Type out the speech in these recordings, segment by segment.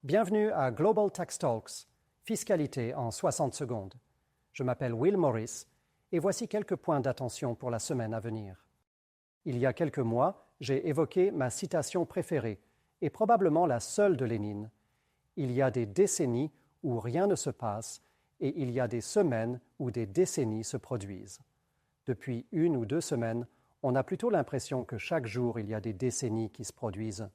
Bienvenue à Global Tax Talks, fiscalité en 60 secondes. Je m'appelle Will Morris et voici quelques points d'attention pour la semaine à venir. Il y a quelques mois, j'ai évoqué ma citation préférée et probablement la seule de Lénine. Il y a des décennies où rien ne se passe et il y a des semaines où des décennies se produisent. Depuis 1 ou 2 semaines, on a plutôt l'impression que chaque jour, il y a des décennies qui se produisent.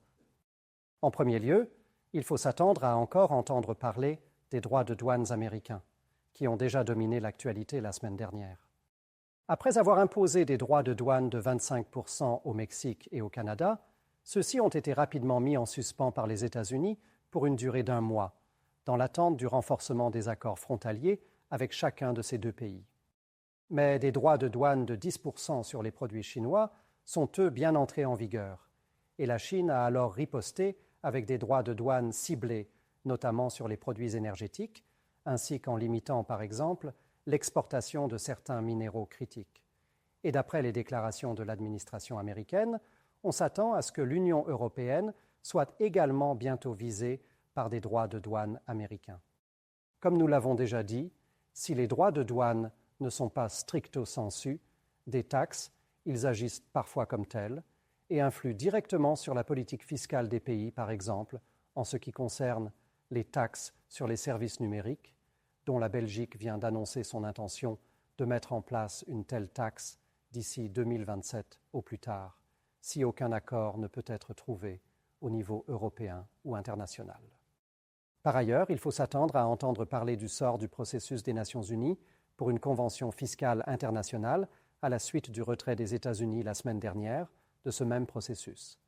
En premier lieu, il faut s'attendre à encore entendre parler des droits de douane américains, qui ont déjà dominé l'actualité la semaine dernière. Après avoir imposé des droits de douane de 25% au Mexique et au Canada, ceux-ci ont été rapidement mis en suspens par les États-Unis pour une durée d'1 mois, dans l'attente du renforcement des accords frontaliers avec chacun de ces 2 pays. Mais des droits de douane de 10% sur les produits chinois sont eux bien entrés en vigueur, et la Chine a alors riposté avec des droits de douane ciblés, notamment sur les produits énergétiques, ainsi qu'en limitant, par exemple, l'exportation de certains minéraux critiques. Et d'après les déclarations de l'administration américaine, on s'attend à ce que l'Union européenne soit également bientôt visée par des droits de douane américains. Comme nous l'avons déjà dit, si les droits de douane ne sont pas stricto sensu des taxes, ils agissent parfois comme tels et influent directement sur la politique fiscale des pays, par exemple, en ce qui concerne les taxes sur les services numériques, dont la Belgique vient d'annoncer son intention de mettre en place une telle taxe d'ici 2027 au plus tard, si aucun accord ne peut être trouvé au niveau européen ou international. Par ailleurs, il faut s'attendre à entendre parler du sort du processus des Nations Unies pour une convention fiscale internationale à la suite du retrait des États-Unis la semaine dernière de ce même processus.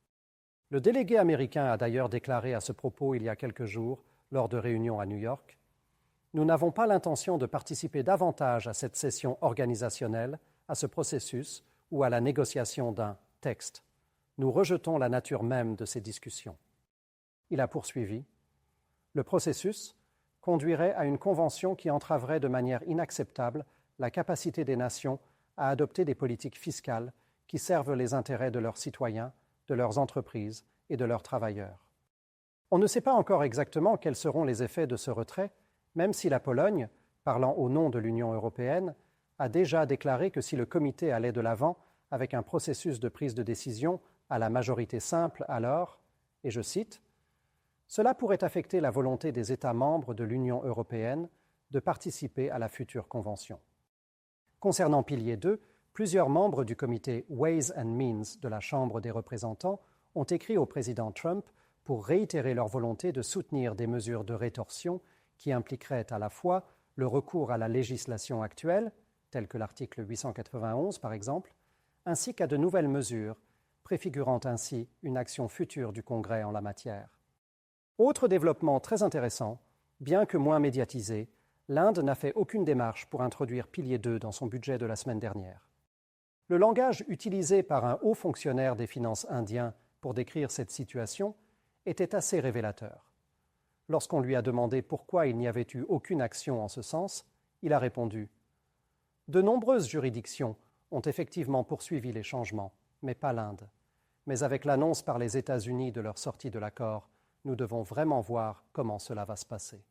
Le délégué américain a d'ailleurs déclaré à ce propos il y a quelques jours, lors de réunions à New York, « Nous n'avons pas l'intention de participer davantage à cette session organisationnelle, à ce processus ou à la négociation d'un texte. Nous rejetons la nature même de ces discussions. » Il a poursuivi, « Le processus conduirait à une convention qui entraverait de manière inacceptable la capacité des nations à adopter des politiques fiscales qui servent les intérêts de leurs citoyens, de leurs entreprises et de leurs travailleurs. » On ne sait pas encore exactement quels seront les effets de ce retrait, même si la Pologne, parlant au nom de l'Union européenne, a déjà déclaré que si le comité allait de l'avant avec un processus de prise de décision à la majorité simple alors, et je cite, « Cela pourrait affecter la volonté des États membres de l'Union européenne de participer à la future convention. » Concernant Pilier 2, plusieurs membres du comité Ways and Means de la Chambre des représentants ont écrit au président Trump pour réitérer leur volonté de soutenir des mesures de rétorsion qui impliqueraient à la fois le recours à la législation actuelle, telle que l'article 891 par exemple, ainsi qu'à de nouvelles mesures, préfigurant ainsi une action future du Congrès en la matière. Autre développement très intéressant, bien que moins médiatisé, l'Inde n'a fait aucune démarche pour introduire Pilier 2 dans son budget de la semaine dernière. Le langage utilisé par un haut fonctionnaire des finances indien pour décrire cette situation était assez révélateur. Lorsqu'on lui a demandé pourquoi il n'y avait eu aucune action en ce sens, il a répondu « De nombreuses juridictions ont effectivement poursuivi les changements, mais pas l'Inde. Mais avec l'annonce par les États-Unis de leur sortie de l'accord, nous devons vraiment voir comment cela va se passer.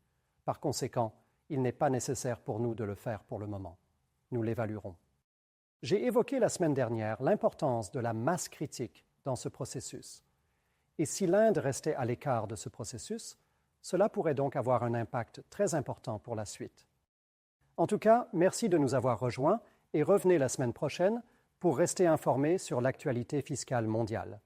Par conséquent, il n'est pas nécessaire pour nous de le faire pour le moment. Nous l'évaluerons. » J'ai évoqué la semaine dernière l'importance de la masse critique dans ce processus. Et si l'Inde restait à l'écart de ce processus, cela pourrait donc avoir un impact très important pour la suite. En tout cas, merci de nous avoir rejoints et revenez la semaine prochaine pour rester informés sur l'actualité fiscale mondiale.